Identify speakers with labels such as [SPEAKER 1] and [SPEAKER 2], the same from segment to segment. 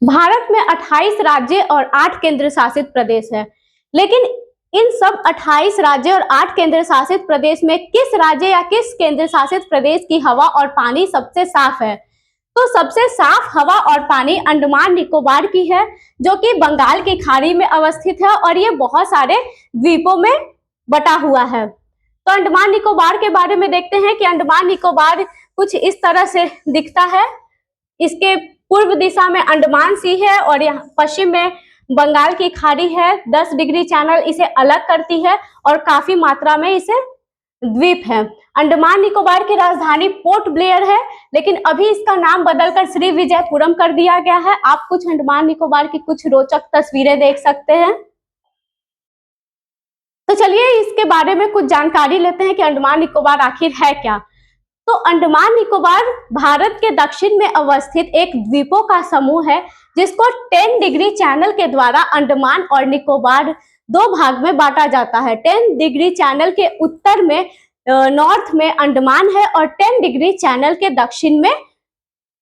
[SPEAKER 1] भारत में 28 राज्य और 8 केंद्र शासित प्रदेश है। लेकिन इन सब 28 राज्य और 8 केंद्र शासित प्रदेश में किस राज्य या किस केंद्र शासित प्रदेश की हवा और पानी सबसे साफ है? तो सबसे साफ हवा और पानी अंडमान निकोबार की है, जो कि बंगाल की खाड़ी में अवस्थित है और ये बहुत सारे द्वीपों में बटा हुआ है। तो अंडमान निकोबार के बारे में देखते हैं कि अंडमान निकोबार कुछ इस तरह से दिखता है। इसके पूर्व दिशा में अंडमान सी है और यहाँ पश्चिम में बंगाल की खाड़ी है। 10 डिग्री चैनल इसे अलग करती है और काफी मात्रा में इसे द्वीप है। अंडमान निकोबार की राजधानी पोर्ट ब्लेयर है, लेकिन अभी इसका नाम बदलकर श्री विजयपुरम कर दिया गया है। आप कुछ अंडमान निकोबार की कुछ रोचक तस्वीरें देख सकते हैं। तो चलिए इसके बारे में कुछ जानकारी लेते हैं कि अंडमान निकोबार आखिर है क्या। तो अंडमान निकोबार भारत के दक्षिण में अवस्थित एक द्वीपों का समूह है, जिसको 10 डिग्री चैनल के द्वारा अंडमान और निकोबार दो भाग में बांटा जाता है। 10 डिग्री चैनल के उत्तर में नॉर्थ में अंडमान है और 10 डिग्री चैनल के दक्षिण में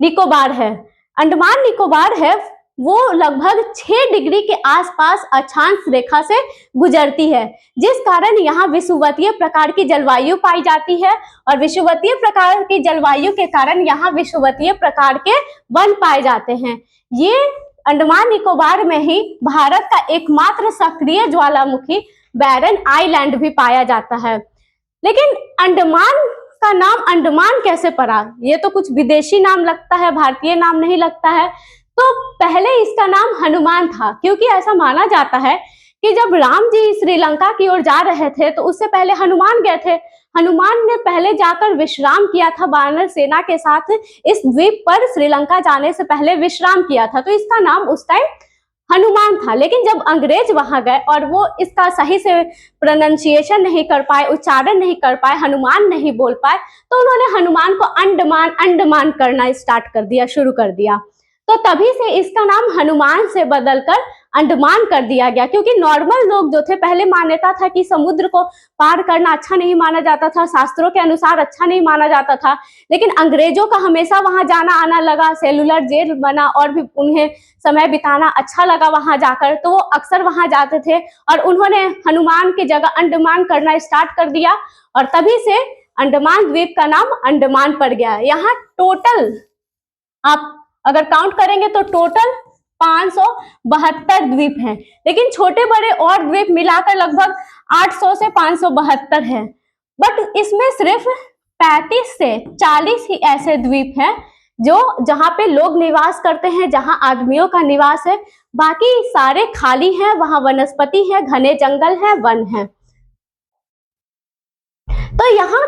[SPEAKER 1] निकोबार है। अंडमान निकोबार है वो लगभग 6 डिग्री के आसपास अक्षांश रेखा से गुजरती है, जिस कारण यहाँ विषुवतीय प्रकार की जलवायु पाई जाती है और विषुवतीय प्रकार की जलवायु के कारण यहाँ विषुवतीय प्रकार के वन पाए जाते हैं। ये अंडमान निकोबार में ही भारत का एकमात्र सक्रिय ज्वालामुखी बैरन आइलैंड भी पाया जाता है। लेकिन अंडमान का नाम अंडमान कैसे पड़ा? ये तो कुछ विदेशी नाम लगता है, भारतीय नाम नहीं लगता है। तो पहले इसका नाम हनुमान था, क्योंकि ऐसा माना जाता है कि जब राम जी श्रीलंका की ओर जा रहे थे तो उससे पहले हनुमान गए थे। हनुमान ने पहले जाकर विश्राम किया था, वानर सेना के साथ इस द्वीप पर श्रीलंका जाने से पहले विश्राम किया था, तो इसका नाम उस टाइम हनुमान था। लेकिन जब अंग्रेज वहां गए और वो इसका सही से प्रोनाउंसिएशन नहीं कर पाए, उच्चारण नहीं कर पाए, हनुमान नहीं बोल पाए, तो उन्होंने हनुमान को अंडमान अंडमान करना स्टार्ट कर दिया, शुरू कर दिया। तो तभी से इसका नाम हनुमान से बदलकर अंडमान कर दिया गया, क्योंकि नॉर्मल लोग जो थे, पहले मान्यता था कि समुद्र को पार करना अच्छा नहीं माना जाता था, शास्त्रों के अनुसार अच्छा नहीं माना जाता था। लेकिन अंग्रेजों का हमेशा वहां जाना आना लगा, सेलुलर जेल बना और भी उन्हें समय बिताना अच्छा लगा वहां जाकर, तो वो अक्सर वहां जाते थे और उन्होंने हनुमान की जगह अंडमान करना स्टार्ट कर दिया और तभी से अंडमान द्वीप का नाम अंडमान पड़ गया। यहाँ टोटल आप अगर काउंट करेंगे तो टोटल 572 द्वीप हैं, लेकिन छोटे बड़े और द्वीप मिलाकर लगभग 800 से 572 है। बट इसमें सिर्फ 35 से 40 ही ऐसे द्वीप हैं जो जहां पे लोग निवास करते हैं, जहां आदमियों का निवास है। बाकी सारे खाली हैं, वहां वनस्पति है, घने जंगल है, वन है। तो यहाँ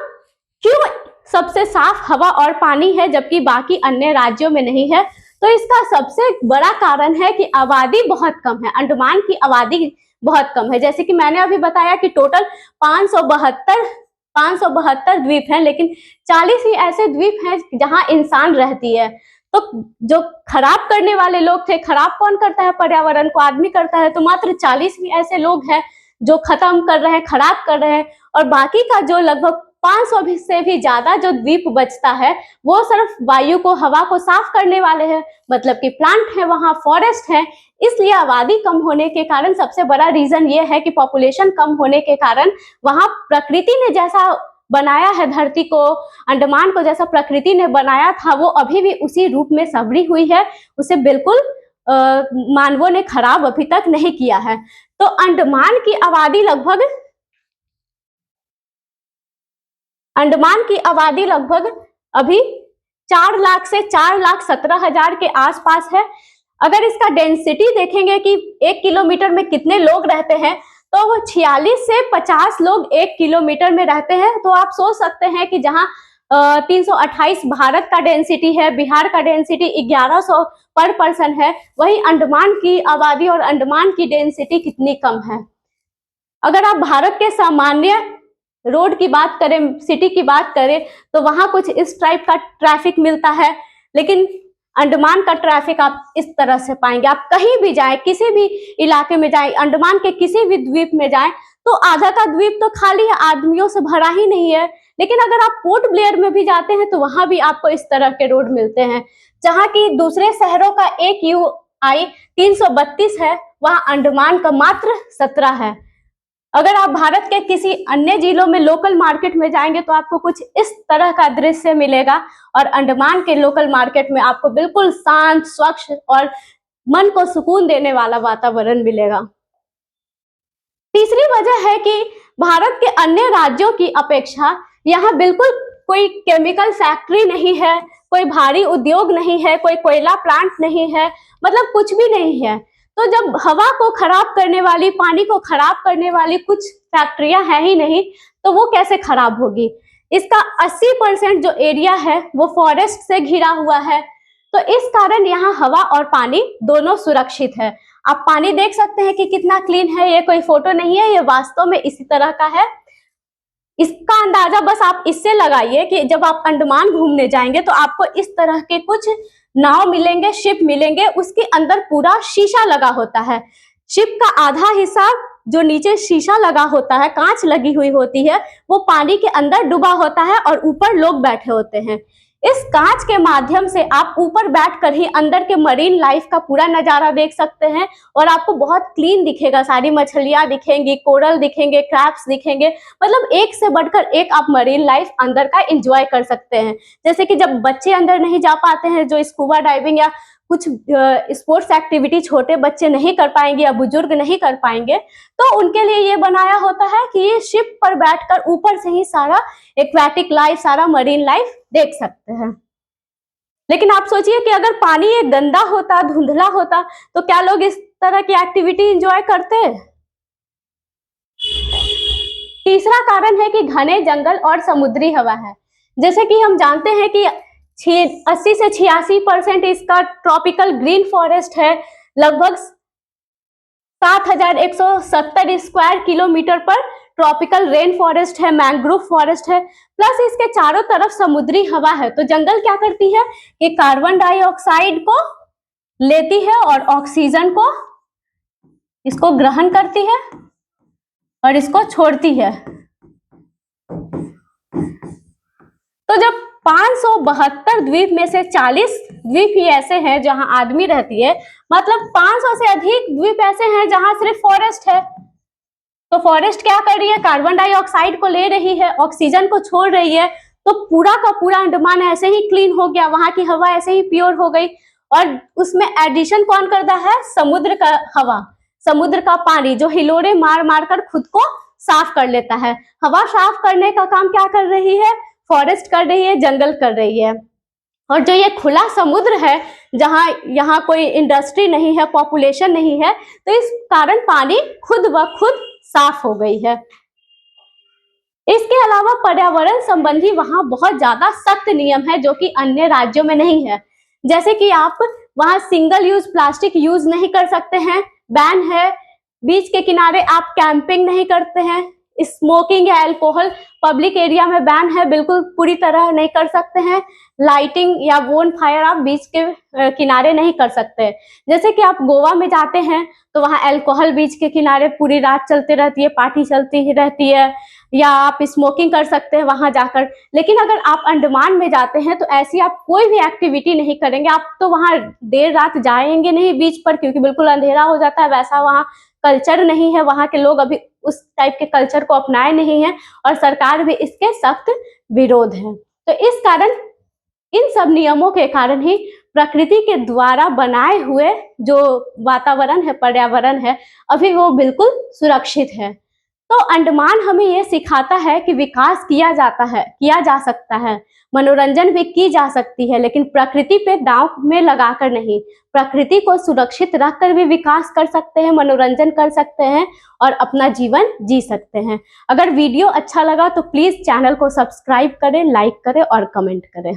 [SPEAKER 1] क्यों सबसे साफ हवा और पानी है जबकि बाकी अन्य राज्यों में नहीं है? तो इसका सबसे बड़ा कारण है कि आबादी बहुत कम है। अंडमान की आबादी बहुत कम है। जैसे कि मैंने अभी बताया कि टोटल 572 द्वीप हैं, लेकिन 40 ही ऐसे द्वीप हैं जहां इंसान रहती है। तो जो खराब करने वाले लोग थे, खराब कौन करता है पर्यावरण को? आदमी करता है। तो मात्र 40 ही ऐसे लोग हैं जो खत्म कर रहे हैं, खराब कर रहे हैं, और बाकी का जो लगभग 500 से भी ज्यादा जो द्वीप बचता है वो सिर्फ वायु को, हवा को साफ करने वाले हैं। मतलब कि प्लांट है वहाँ, फॉरेस्ट है। इसलिए आबादी कम होने के कारण सबसे बड़ा रीजन ये है कि पॉपुलेशन कम होने के कारण वहाँ प्रकृति ने जैसा बनाया है धरती को, अंडमान को जैसा प्रकृति ने बनाया था, वो अभी भी उसी रूप में संवरी हुई है। उसे बिल्कुल मानवों ने खराब अभी तक नहीं किया है। तो अंडमान की आबादी लगभग अभी 4 लाख से 4,17,000 के आसपास है। अगर इसका डेंसिटी देखेंगे कि 1 किलोमीटर में कितने लोग रहते हैं, तो वो 46 से 50 लोग 1 किलोमीटर में रहते हैं। तो आप सोच सकते हैं कि जहां 328 भारत का डेंसिटी है, बिहार का डेंसिटी 1100 पर पर्सन है, वही अंडमान की आबादी और अंडमान की डेंसिटी कितनी कम है। अगर आप भारत के सामान्य रोड की बात करें, सिटी की बात करें, तो वहां कुछ इस टाइप का ट्रैफिक मिलता है, लेकिन अंडमान का ट्रैफिक आप इस तरह से पाएंगे। आप कहीं भी जाएं, किसी भी इलाके में जाएं, अंडमान के किसी भी द्वीप में जाएं, तो आधा का द्वीप तो खाली है, आदमियों से भरा ही नहीं है। लेकिन अगर आप पोर्ट ब्लेयर में भी जाते हैं तो वहां भी आपको इस तरह के रोड मिलते हैं, जहाँ की दूसरे शहरों का एक DJI 332 है, वहां अंडमान का मात्र 17 है। अगर आप भारत के किसी अन्य जिलों में लोकल मार्केट में जाएंगे तो आपको कुछ इस तरह का दृश्य मिलेगा, और अंडमान के लोकल मार्केट में आपको बिल्कुल शांत, स्वच्छ और मन को सुकून देने वाला वातावरण मिलेगा। तीसरी वजह है कि भारत के अन्य राज्यों की अपेक्षा यहाँ बिल्कुल कोई केमिकल फैक्ट्री नहीं है, कोई भारी उद्योग नहीं है, कोई कोयला प्लांट नहीं है, मतलब कुछ भी नहीं है। तो जब हवा को खराब करने वाली, पानी को खराब करने वाली कुछ फैक्ट्रियां हैं ही नहीं, तो वो कैसे खराब होगी। इसका 80% जो एरिया है वो फॉरेस्ट से घिरा हुआ है, तो इस कारण यहाँ हवा और पानी दोनों सुरक्षित है। आप पानी देख सकते हैं कि कितना क्लीन है, ये कोई फोटो नहीं है, ये वास्तव में इसी तरह का है। इसका अंदाजा बस आप इससे लगाइए कि जब आप अंडमान घूमने जाएंगे तो आपको इस तरह के कुछ नाव मिलेंगे, शिप मिलेंगे, उसके अंदर पूरा शीशा लगा होता है। शिप का आधा हिस्सा जो नीचे शीशा लगा होता है, कांच लगी हुई होती है, वो पानी के अंदर डूबा होता है और ऊपर लोग बैठे होते हैं। इस कांच के माध्यम से आप ऊपर बैठकर ही अंदर के मरीन लाइफ का पूरा नजारा देख सकते हैं, और आपको बहुत क्लीन दिखेगा, सारी मछलियां दिखेंगी, कोरल दिखेंगे, क्रैब्स दिखेंगे, मतलब एक से बढ़कर एक आप मरीन लाइफ अंदर का एंजॉय कर सकते हैं। जैसे कि जब बच्चे अंदर नहीं जा पाते हैं, जो स्कूबा डाइविंग या कुछ स्पोर्ट्स एक्टिविटी छोटे बच्चे नहीं कर पाएंगे या बुजुर्ग नहीं कर पाएंगे, तो उनके लिए ये बनाया होता है कि ये शिप पर बैठकर ऊपर से ही सारा एक्वेटिक लाइफ, सारा मरीन लाइफ देख सकते हैं। लेकिन आप सोचिए कि अगर पानी ये गंदा होता, धुंधला होता, तो क्या लोग इस तरह की एक्टिविटी एंजॉय करते? तीसरा कारण है कि घने जंगल और समुद्री हवा है। जैसे कि हम जानते हैं कि 80 से 86% इसका ट्रॉपिकल ग्रीन फॉरेस्ट है, लगभग 7170 स्क्वायर किलोमीटर पर ट्रॉपिकल रेन फॉरेस्ट है, मैंग्रोव फॉरेस्ट है, प्लस इसके चारों तरफ समुद्री हवा है। तो जंगल क्या करती है कि कार्बन डाइऑक्साइड को लेती है और ऑक्सीजन को इसको ग्रहण करती है और इसको छोड़ती है। तो जब 572 द्वीप में से 40 द्वीप ही ऐसे हैं जहां आदमी रहती है, मतलब 500 से अधिक द्वीप ऐसे हैं जहां सिर्फ फॉरेस्ट है। तो फॉरेस्ट क्या कर रही है? कार्बन डाइऑक्साइड को ले रही है, ऑक्सीजन को छोड़ रही है, तो पूरा का पूरा अंडमान ऐसे ही क्लीन हो गया, वहां की हवा ऐसे ही प्योर हो गई। और उसमें एडिशन कौन करता है? समुद्र का हवा, समुद्र का पानी, जो हिलोरे मार मार कर खुद को साफ कर लेता है। हवा साफ करने का काम क्या कर रही है? फॉरेस्ट कर रही है, जंगल कर रही है। और जो ये खुला समुद्र है, जहां यहाँ कोई इंडस्ट्री नहीं है, पॉपुलेशन नहीं है, तो इस कारण पानी खुद ब खुद साफ हो गई है। इसके अलावा पर्यावरण संबंधी वहां बहुत ज्यादा सख्त नियम है जो कि अन्य राज्यों में नहीं है। जैसे कि आप वहां सिंगल यूज प्लास्टिक यूज नहीं कर सकते हैं, बैन है। बीच के किनारे आप कैंपिंग नहीं करते हैं, स्मोकिंग या अल्कोहल पब्लिक एरिया में बैन है, बिल्कुल पूरी तरह नहीं कर सकते हैं। लाइटिंग या बोन फायर आप बीच के किनारे नहीं कर सकते। जैसे कि आप गोवा में जाते हैं तो वहाँ अल्कोहल बीच के किनारे पूरी रात चलती रहती है, पार्टी चलती ही रहती है, या आप स्मोकिंग कर सकते हैं वहां जाकर। लेकिन अगर आप अंडमान में जाते हैं तो ऐसी आप कोई भी एक्टिविटी नहीं करेंगे। आप तो वहां देर रात जाएंगे नहीं बीच पर, क्योंकि बिल्कुल अंधेरा हो जाता है, वैसा वहाँ कल्चर नहीं है, वहां के लोग अभी उस टाइप के कल्चर को अपनाए नहीं है, और सरकार भी इसके सख्त विरोध है। तो इस कारण, इन सब नियमों के कारण ही प्रकृति के द्वारा बनाए हुए जो वातावरण है, पर्यावरण है, अभी वो बिल्कुल सुरक्षित है। तो अंडमान हमें ये सिखाता है कि विकास किया जा सकता है, मनोरंजन भी की जा सकती है, लेकिन प्रकृति पे दांव में लगाकर नहीं। प्रकृति को सुरक्षित रखकर भी विकास कर सकते हैं, मनोरंजन कर सकते हैं और अपना जीवन जी सकते हैं। अगर वीडियो अच्छा लगा तो प्लीज चैनल को सब्सक्राइब करें, लाइक करें और कमेंट करें।